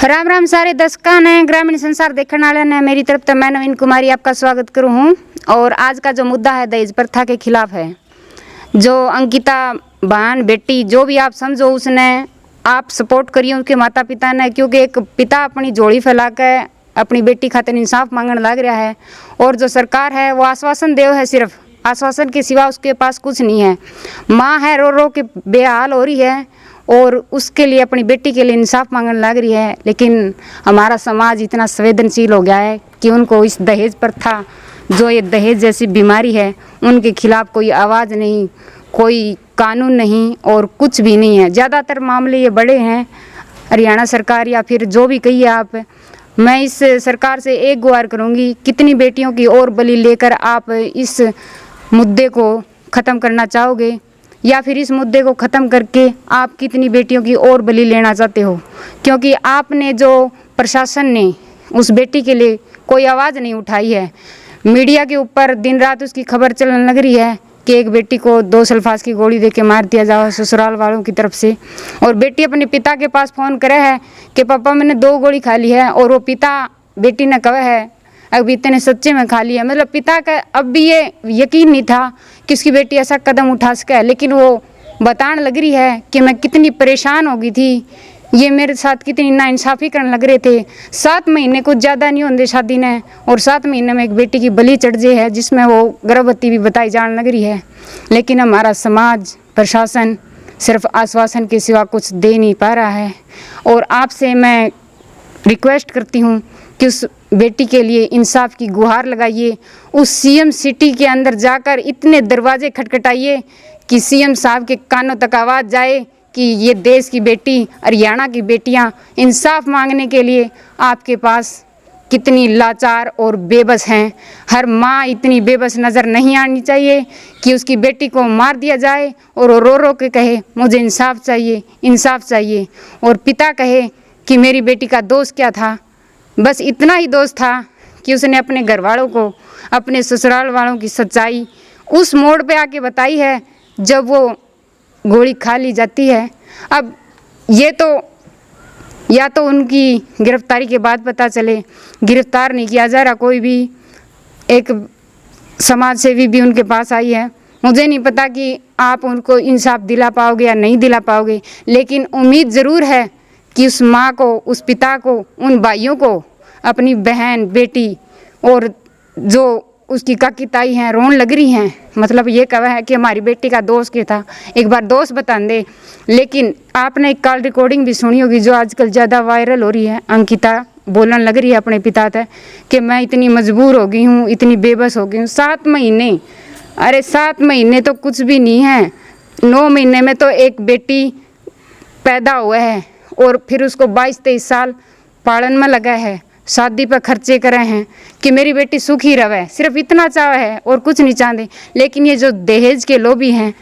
राम राम सारे दर्शकों ने ग्रामीण संसार देखने वाले ने मेरी तरफ से मैं नवीन कुमारी आपका स्वागत करूँ हूँ। और आज का जो मुद्दा है दहेज प्रथा के खिलाफ है। जो अंकिता बहन बेटी जो भी आप समझो उसने आप सपोर्ट करिए उसके माता पिता ने, क्योंकि एक पिता अपनी झोली फैला के अपनी बेटी खातिर इंसाफ मांगने लग रहा है और जो सरकार है वो आश्वासन देव है, सिर्फ आश्वासन के सिवा उसके पास कुछ नहीं है। माँ है रो रो के बेहाल हो रही है और उसके लिए अपनी बेटी के लिए इंसाफ मांगने लग रही है, लेकिन हमारा समाज इतना संवेदनशील हो गया है कि उनको इस दहेज प्रथा जो ये दहेज जैसी बीमारी है उनके खिलाफ कोई आवाज़ नहीं, कोई कानून नहीं और कुछ भी नहीं है। ज़्यादातर मामले ये बड़े हैं हरियाणा सरकार या फिर जो भी कहिए आप। मैं इस सरकार से एक गुहार करूँगी, कितनी बेटियों की और बलि लेकर आप इस मुद्दे को ख़त्म करना चाहोगे या फिर इस मुद्दे को ख़त्म करके आप कितनी बेटियों की और बलि लेना चाहते हो? क्योंकि आपने जो प्रशासन ने उस बेटी के लिए कोई आवाज़ नहीं उठाई है। मीडिया के ऊपर दिन रात उसकी खबर चलने लग रही है कि एक बेटी को 2 सल्फास की गोली देके मार दिया जाओ ससुराल वालों की तरफ से, और बेटी अपने पिता के पास फ़ोन करे है कि पापा मैंने 2 गोली खा ली है, और वो पिता बेटी ने कहा है अभी इतने सच्चे में खा लिया। मतलब पिता का अब भी ये यकीन नहीं था कि उसकी बेटी ऐसा कदम उठा सके, लेकिन वो बताने लग रही है कि मैं कितनी परेशान हो गई थी, ये मेरे साथ कितनी नाइंसाफ़ी करने लग रहे थे। 7 महीने कुछ ज़्यादा नहीं होंगे शादी ने और 7 महीने में एक बेटी की बलि चढ़ जाए है, जिसमें वो गर्भवती भी बताई जाने लग रही है। लेकिन हमारा समाज प्रशासन सिर्फ आश्वासन के सिवा कुछ दे नहीं पा रहा है। और आपसे मैं रिक्वेस्ट करती हूँ कि उस बेटी के लिए इंसाफ की गुहार लगाइए, उस सीएम सिटी के अंदर जाकर इतने दरवाजे खटखटाइए कि सीएम साहब के कानों तक आवाज़ जाए कि ये देश की बेटी हरियाणा की बेटियां इंसाफ मांगने के लिए आपके पास कितनी लाचार और बेबस हैं। हर माँ इतनी बेबस नज़र नहीं आनी चाहिए कि उसकी बेटी को मार दिया जाए और वो रो रो के कहे मुझे इंसाफ चाहिए, इंसाफ चाहिए, और पिता कहे कि मेरी बेटी का दोष क्या था। बस इतना ही दोष था कि उसने अपने घर वालों को, अपने ससुराल वालों की सच्चाई उस मोड़ पे आके बताई है जब वो गोली खा ली जाती है। अब ये तो या तो उनकी गिरफ्तारी के बाद पता चले, गिरफ्तार नहीं किया जा रहा कोई भी। एक समाज सेवी भी उनके पास आई है, मुझे नहीं पता कि आप उनको इंसाफ दिला पाओगे या नहीं दिला पाओगे, लेकिन उम्मीद ज़रूर है कि उस माँ को, उस पिता को, उन भाइयों को, अपनी बहन बेटी और जो उसकी काकी ताई हैं रोन लग रही हैं। मतलब ये कहा है कि हमारी बेटी का दोष क्या था, एक बार दोष बता दे। लेकिन आपने एक कॉल रिकॉर्डिंग भी सुनी होगी जो आजकल ज़्यादा वायरल हो रही है। अंकिता बोलने लग रही है अपने पिता से कि मैं इतनी मजबूर हो गई हूँ, इतनी बेबस हो गई हूँ। 7 महीने, अरे 7 महीने तो कुछ भी नहीं है। 9 महीने में तो एक बेटी पैदा हुआ है और फिर उसको 22-23 साल पालन में लगा है, शादी पर खर्चे करे हैं कि मेरी बेटी सुखी रहे, सिर्फ इतना चाह है और कुछ नहीं चाहते। लेकिन ये जो दहेज के लोभी हैं,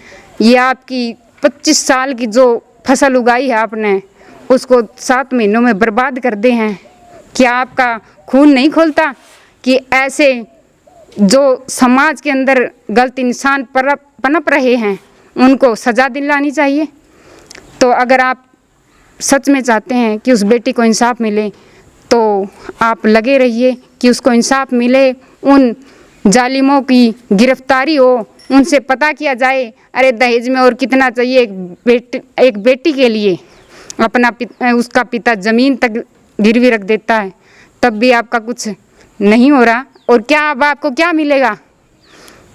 ये आपकी 25 साल की जो फसल उगाई है आपने उसको 7 महीनों में बर्बाद कर दे हैं। क्या आपका खून नहीं खोलता कि ऐसे जो समाज के अंदर गलत इंसान पनप रहे हैं उनको सज़ा दिलानी चाहिए? तो अगर आप सच में चाहते हैं कि उस बेटी को इंसाफ मिले तो आप लगे रहिए कि उसको इंसाफ मिले, उन जालिमों की गिरफ्तारी हो, उनसे पता किया जाए अरे दहेज में और कितना चाहिए। एक बेटी के लिए उसका पिता ज़मीन तक गिरवी रख देता है, तब भी आपका कुछ नहीं हो रहा। और क्या अब आपको क्या मिलेगा?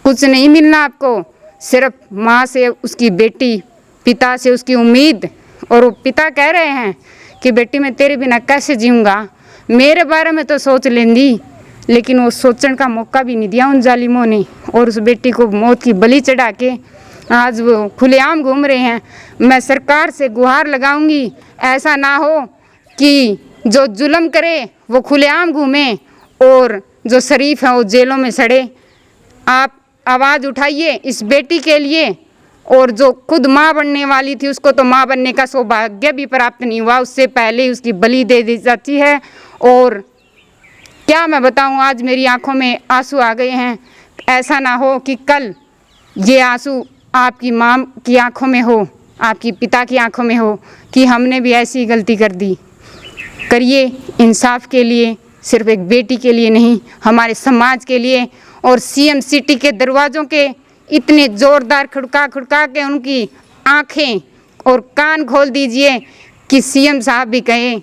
कुछ नहीं मिलना आपको, सिर्फ माँ से उसकी बेटी, पिता से उसकी उम्मीद। और वो पिता कह रहे हैं कि बेटी मैं तेरे बिना कैसे जीऊँगा, मेरे बारे में तो सोच लेंदी, लेकिन वो सोचने का मौका भी नहीं दिया उन जालिमों ने। और उस बेटी को मौत की बलि चढ़ा के आज वो खुलेआम घूम रहे हैं। मैं सरकार से गुहार लगाऊंगी, ऐसा ना हो कि जो जुल्म करे वो खुलेआम घूमे और जो शरीफ है वो जेलों में सड़े। आप आवाज़ उठाइए इस बेटी के लिए। और जो खुद माँ बनने वाली थी उसको तो माँ बनने का सौभाग्य भी प्राप्त नहीं हुआ, उससे पहले ही उसकी बलि दे दी जाती है। और क्या मैं बताऊँ, आज मेरी आंखों में आंसू आ गए हैं। ऐसा ना हो कि कल ये आंसू आपकी माँ की आंखों में हो, आपकी पिता की आंखों में हो कि हमने भी ऐसी गलती कर दी। करिए इंसाफ के लिए, सिर्फ एक बेटी के लिए नहीं, हमारे समाज के लिए। और सीएम सिटी के दरवाज़ों के इतने ज़ोरदार खड़का के उनकी आँखें और कान खोल दीजिए कि सीएम साहब भी कहें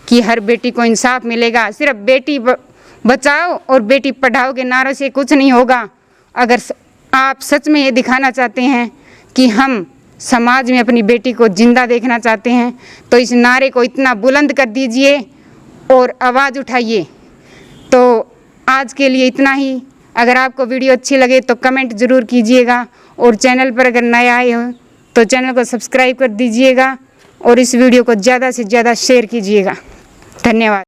कि हर बेटी को इंसाफ मिलेगा। सिर्फ बेटी बचाओ और बेटी पढ़ाओ के नारों से कुछ नहीं होगा। अगर आप सच में ये दिखाना चाहते हैं कि हम समाज में अपनी बेटी को जिंदा देखना चाहते हैं तो इस नारे को इतना बुलंद कर दीजिए और आवाज़ उठाइए। तो आज के लिए इतना ही। अगर आपको वीडियो अच्छी लगे तो कमेंट ज़रूर कीजिएगा और चैनल पर अगर नए आए हो तो चैनल को सब्सक्राइब कर दीजिएगा और इस वीडियो को ज़्यादा से ज़्यादा शेयर कीजिएगा। धन्यवाद।